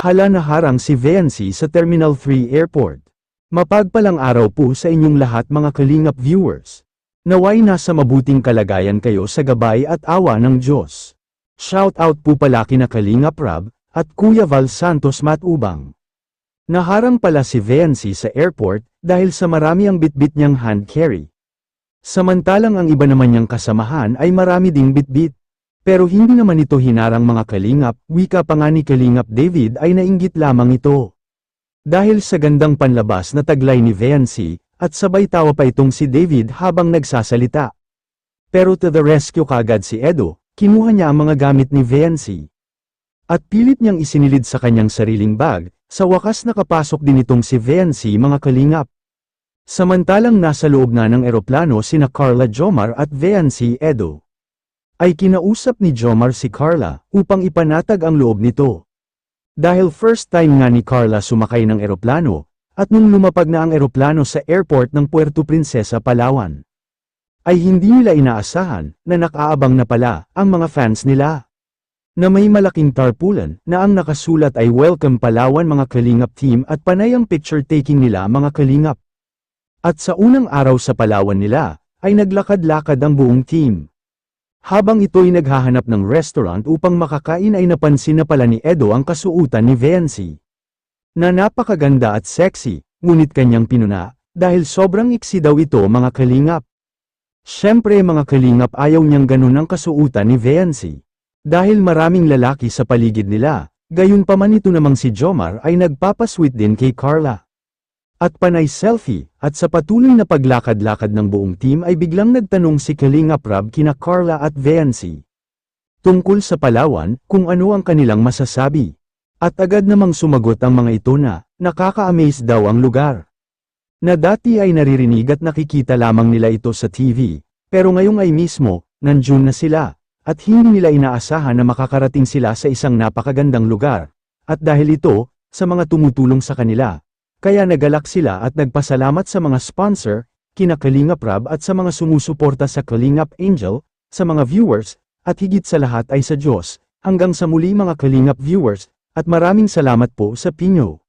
Hala naharang si Viancy sa Terminal 3 Airport. Mapagpalang araw po sa inyong lahat mga Kalingap viewers. Naway nasa mabuting kalagayan kayo sa gabay at awa ng Diyos. Shout out po pala kina Kalingap Rab at Kuya Val Santos Matubang. Naharang pala si Viancy sa airport dahil sa marami ang bitbit niyang hand carry. Samantalang ang iba naman niyang kasamahan ay marami ding bitbit. Pero hindi naman ito hinarang mga Kalingap, wika pa nga ni Kalingap David ay nainggit lamang ito. Dahil sa gandang panlabas na taglay ni Viancy, at sabay tawa pa itong si David habang nagsasalita. Pero to the rescue kagad si Edo, kinuha niya ang mga gamit ni Viancy. At pilit niyang isinilid sa kanyang sariling bag, sa wakas nakapasok din itong si Viancy mga Kalingap. Samantalang nasa loob na ng eroplano sina Carla Jomar at Viancy Edo. Ay kinausap ni Jomar si Carla, upang ipanatag ang loob nito. Dahil first time nga ni Carla sumakay ng eroplano, at nung lumapag na ang eroplano sa airport ng Puerto Princesa, Palawan, ay hindi nila inaasahan, na nakaabang na pala, ang mga fans nila. Na may malaking tarpaulin, na ang nakasulat ay Welcome Palawan mga Kalingap team at panay ang picture taking nila mga Kalingap. At sa unang araw sa Palawan nila, ay naglakad-lakad ang buong team. Habang ito'y naghahanap ng restaurant upang makakain ay napansin na pala ni Edo ang kasuutan ni Viancy. Na napakaganda at sexy, ngunit kanyang pinuna, dahil sobrang iksi daw ito mga Kalingap. Syempre mga Kalingap ayaw niyang ganun ang kasuutan ni Viancy. Dahil maraming lalaki sa paligid nila, gayunpaman ito namang si Jomar ay nagpapasweet din kay Carla. At panay selfie, at sa patuloy na paglakad-lakad ng buong team ay biglang nagtanong si Kalingap Rab kina Carla at Viancy tungkol sa Palawan, kung ano ang kanilang masasabi. At agad namang sumagot ang mga ito na, nakaka-amaze daw ang lugar. Na dati ay naririnig at nakikita lamang nila ito sa TV, pero ngayong ay mismo, nandiyan na sila, at hindi nila inaasahan na makakarating sila sa isang napakagandang lugar. At dahil ito, sa mga tumutulong sa kanila. Kaya nagalak sila at nagpasalamat sa mga sponsor, kina Kalingap Rab at sa mga sumusuporta sa Kalingap Angel, sa mga viewers, at higit sa lahat ay sa Diyos. Hanggang sa muli mga Kalingap viewers, at maraming salamat po sa pinyo.